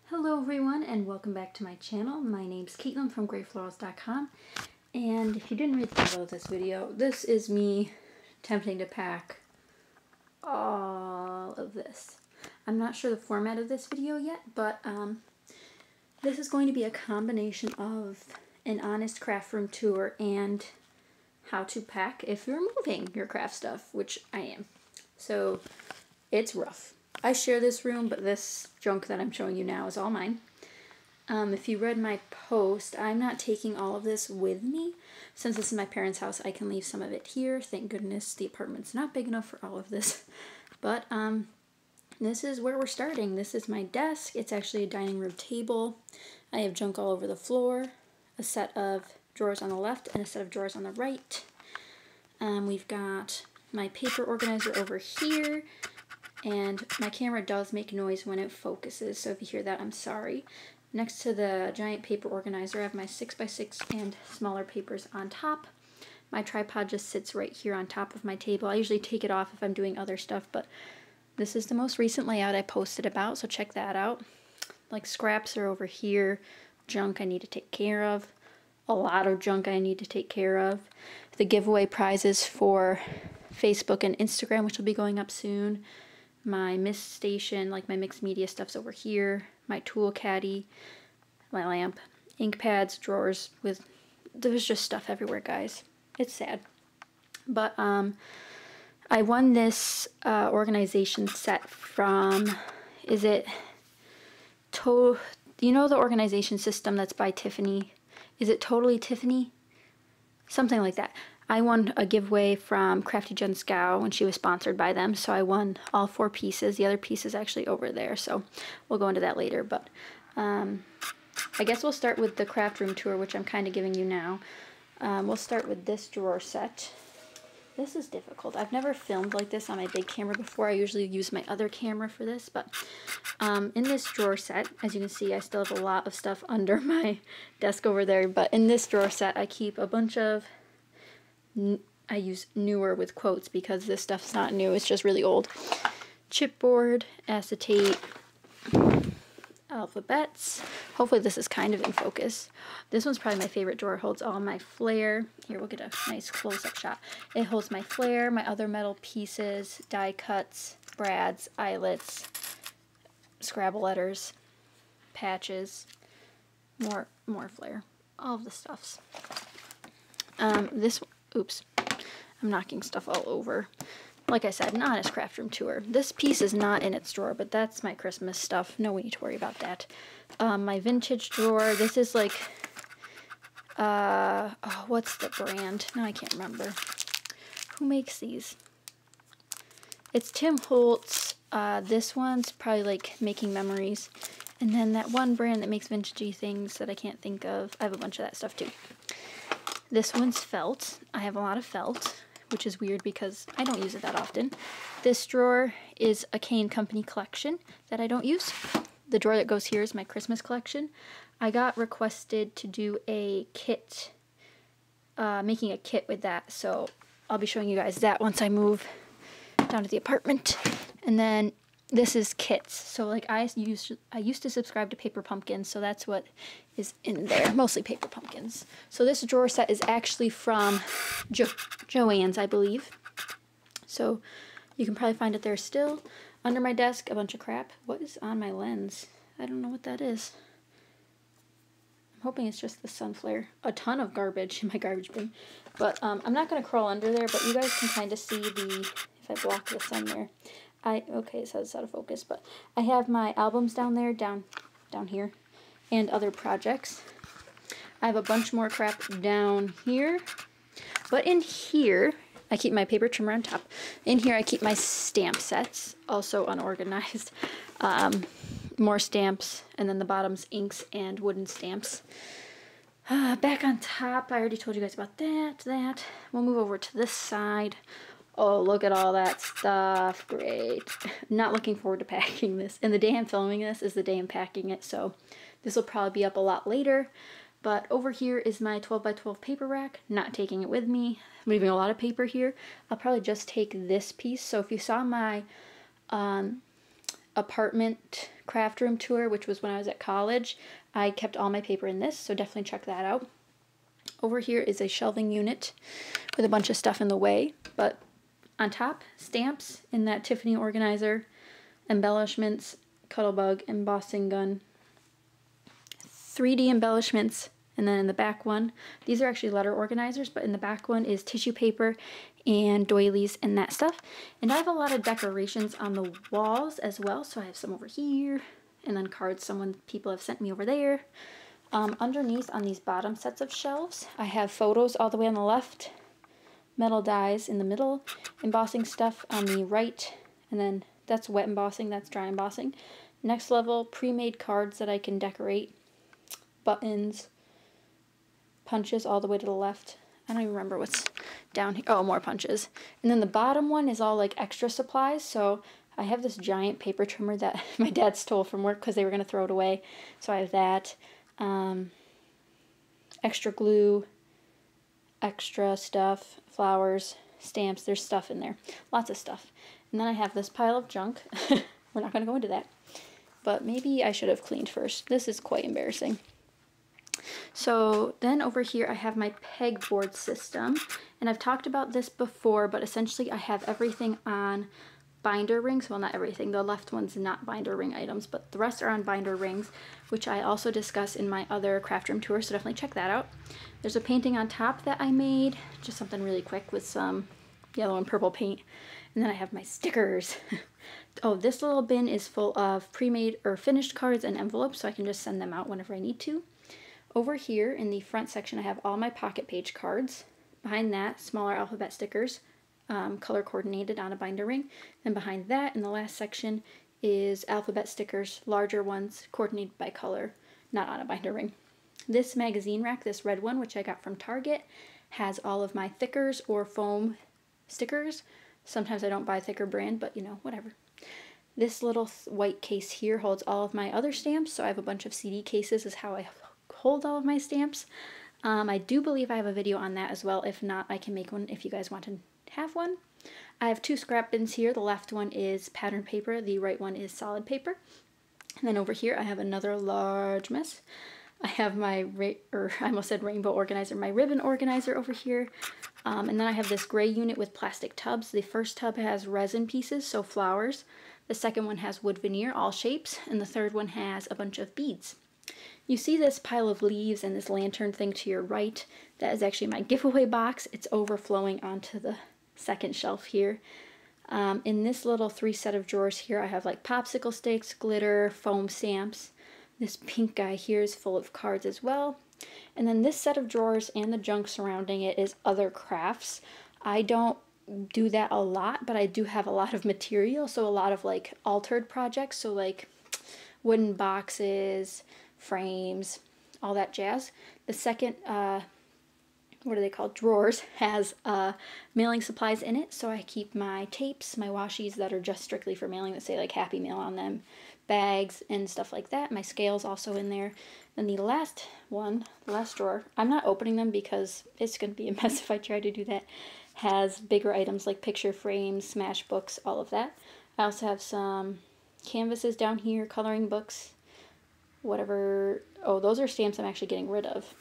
Hello everyone and welcome back to my channel. My name's Caitlin from Florals.com, and if you didn't read the title of this video, this is me attempting to pack all of this. I'm not sure the format of this video yet, but this is going to be a combination of an honest craft room tour and how to pack if you're moving your craft stuff, which I am. So it's rough. I share this room, but this junk that I'm showing you now is all mine. If you read my post, I'm not taking all of this with me. Since this is my parents' house, I can leave some of it here. Thank goodness the apartment's not big enough for all of this. But this is where we're starting. This is my desk. It's actually a dining room table. I have junk all over the floor, a set of drawers on the left and a set of drawers on the right. We've got my paper organizer over here. And my camera does make noise when it focuses, so if you hear that, I'm sorry. Next to the giant paper organizer, I have my 6x6 and smaller papers on top. My tripod just sits right here on top of my table. I usually take it off if I'm doing other stuff, but this is the most recent layout I posted about, so check that out. Like, scraps are over here, junk I need to take care of, a lot of junk I need to take care of. The giveaway prizes for Facebook and Instagram, which will be going up soon. My mist station, like my mixed media stuff's over here. My tool caddy, my lamp, ink pads, drawers there's just stuff everywhere, guys. It's sad. But I won this organization set from, you know the organization system that's by Tiffany? Is it Totally Tiffany? Something like that. I won a giveaway from Crafty Jen Scow when she was sponsored by them, so I won all 4 pieces. The other piece is actually over there, so we'll go into that later. But I guess we'll start with the craft room tour, which I'm kind of giving you now. We'll start with this drawer set. This is difficult. I've never filmed like this on my big camera before. I usually use my other camera for this, but in this drawer set, as you can see, I still have a lot of stuff under my desk over there, but in this drawer set, I keep a bunch of, I use newer with quotes because this stuff's not new, it's just really old. Chipboard, acetate, alphabets. Hopefully this is kind of in focus. This one's probably my favorite drawer. It holds all my flare. Here, we'll get a nice close-up shot. It holds my flare, my other metal pieces, die cuts, brads, eyelets, Scrabble letters, patches, more flare, all of the stuffs. Oops, I'm knocking stuff all over. Like I said, an honest craft room tour. This piece is not in its drawer, but that's my Christmas stuff. No need to worry about that. My vintage drawer. This is like, oh, what's the brand? No, I can't remember. Who makes these? It's Tim Holtz. This one's probably like Making Memories. And then that one brand that makes vintagey things that I can't think of. I have a bunch of that stuff too. This one's felt. I have a lot of felt, which is weird because I don't use it that often. This drawer is a Kane Company collection that I don't use. The drawer that goes here is my Christmas collection. I got requested to do a kit, making a kit with that, so I'll be showing you guys that once I move down to the apartment. And then this is kits. So like I used to subscribe to Paper Pumpkins, so that's what is in there, mostly Paper Pumpkins. So this drawer set is actually from Joann's, I believe. So you can probably find it there still. Under my desk, a bunch of crap. What is on my lens? I don't know what that is. I'm hoping it's just the sun flare. A ton of garbage in my garbage bin. But I'm not going to crawl under there, but you guys can kind of see if I block the sun there. Okay, it says it's out of focus, but I have my albums down there, down here, and other projects. I have a bunch more crap down here, but in here, I keep my paper trimmer on top. In here, I keep my stamp sets, also unorganized. More stamps, and then the bottom's inks and wooden stamps. Back on top, I already told you guys about that. We'll move over to this side. Oh, look at all that stuff. Great. Not looking forward to packing this. And the day I'm filming this is the day I'm packing it, so this will probably be up a lot later. But over here is my 12x12 paper rack. Not taking it with me. I'm leaving a lot of paper here. I'll probably just take this piece. So if you saw my apartment craft room tour, which was when I was at college, I kept all my paper in this, so definitely check that out. Over here is a shelving unit with a bunch of stuff in the way, but on top, stamps in that Tiffany organizer, embellishments, Cuttlebug, embossing gun, 3D embellishments, and then in the back one, these are actually letter organizers, but in the back one is tissue paper and doilies and that stuff. And I have a lot of decorations on the walls as well, so I have some over here, and then cards people have sent me over there. Underneath on these bottom sets of shelves, I have photos all the way on the left, metal dies in the middle, embossing stuff on the right, and then that's wet embossing, that's dry embossing. Next level, pre-made cards that I can decorate, buttons, punches all the way to the left. I don't even remember what's down here. Oh, more punches. And then the bottom one is all like extra supplies, so I have this giant paper trimmer that my dad stole from work because they were going to throw it away, so I have that. Extra glue, extra stuff, flowers, stamps, there's stuff in there. Lots of stuff. And then I have this pile of junk. We're not going to go into that. But maybe I should have cleaned first. This is quite embarrassing. So then over here I have my pegboard system. And I've talked about this before, but essentially I have everything on binder rings. Well, not everything. The left one's not binder ring items, but the rest are on binder rings, which I also discuss in my other craft room tour, so definitely check that out. There's a painting on top that I made, just something really quick with some yellow and purple paint. And then I have my stickers. Oh, this little bin is full of pre-made or finished cards and envelopes, so I can just send them out whenever I need to. Over here in the front section, I have all my pocket page cards. Behind that, smaller alphabet stickers, color coordinated on a binder ring. Then behind that, in the last section, is alphabet stickers, larger ones, coordinated by color, not on a binder ring. This magazine rack, this red one, which I got from Target, has all of my thickers or foam stickers. Sometimes I don't buy thicker brand, but you know, whatever. This little white case here holds all of my other stamps, so I have a bunch of CD cases is how I hold all of my stamps. I do believe I have a video on that as well. If not, I can make one if you guys want to have one. I have two scrap bins here. The left one is pattern paper, the right one is solid paper. And then over here I have another large mess. I have my, I almost said rainbow organizer, my ribbon organizer over here. And then I have this gray unit with plastic tubs. The first tub has resin pieces, so flowers. The second one has wood veneer, all shapes. And the third one has a bunch of beads. You see this pile of leaves and this lantern thing to your right. That is actually my giveaway box. It's overflowing onto the second shelf here. In this little 3 set of drawers here, I have like popsicle sticks, glitter, foam stamps. This pink guy here is full of cards as well. And then this set of drawers and the junk surrounding it is other crafts. I don't do that a lot, but I do have a lot of material, so a lot of like altered projects, so like wooden boxes, frames, all that jazz. The second, what are they called, drawers, has mailing supplies in it, so I keep my tapes, my washies that are just strictly for mailing that say like Happy Mail on them, bags and stuff like that. My scale's also in there. Then the last one, the last drawer, I'm not opening them because it's going to be a mess if I try to do that, has bigger items like picture frames, smash books, all of that. I also have some canvases down here, coloring books, whatever. Oh, those are stamps I'm actually getting rid of.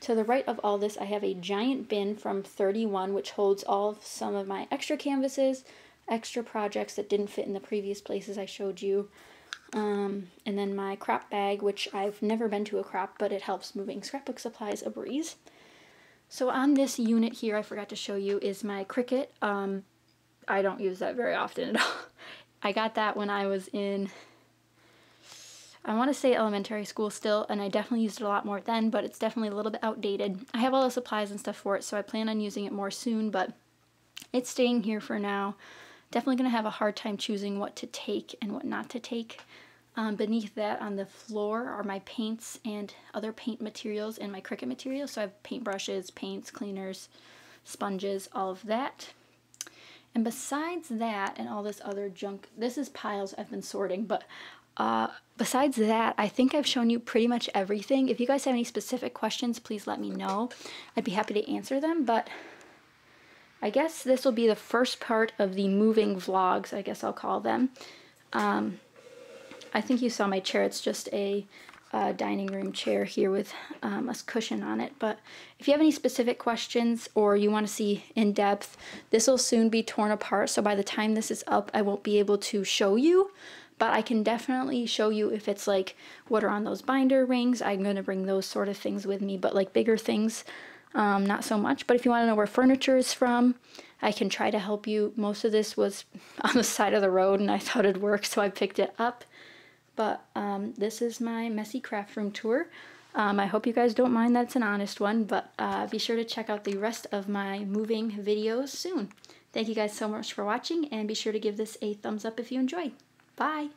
To the right of all this, I have a giant bin from 31, which holds all of some of my extra canvases, extra projects that didn't fit in the previous places I showed you. And then my crop bag, which I've never been to a crop, but it helps moving scrapbook supplies a breeze. So on this unit here, I forgot to show you, is my Cricut. I don't use that very often at all. I got that when I was in, I want to say elementary school still, and I definitely used it a lot more then, but it's definitely a little bit outdated. I have all the supplies and stuff for it, so I plan on using it more soon, but it's staying here for now. Definitely going to have a hard time choosing what to take and what not to take. Beneath that on the floor are my paints and other paint materials and my Cricut materials. So I have paintbrushes, paints, cleaners, sponges, all of that. And besides that and all this other junk, this is piles I've been sorting, but besides that, I think I've shown you pretty much everything. If you guys have any specific questions, please let me know. I'd be happy to answer them, but I guess this will be the first part of the moving vlogs, I guess I'll call them. I think you saw my chair. It's just a dining room chair here with a cushion on it. But if you have any specific questions or you want to see in depth, this will soon be torn apart. So by the time this is up, I won't be able to show you, but I can definitely show you if it's like what are on those binder rings. I'm going to bring those sort of things with me, but like bigger things, not so much. But if you want to know where furniture is from, I can try to help you. Most of this was on the side of the road and I thought it'd work, so I picked it up. But this is my messy craft room tour. I hope you guys don't mind that it's an honest one, but be sure to check out the rest of my moving videos soon. Thank you guys so much for watching, and be sure to give this a thumbs up if you enjoyed. Bye!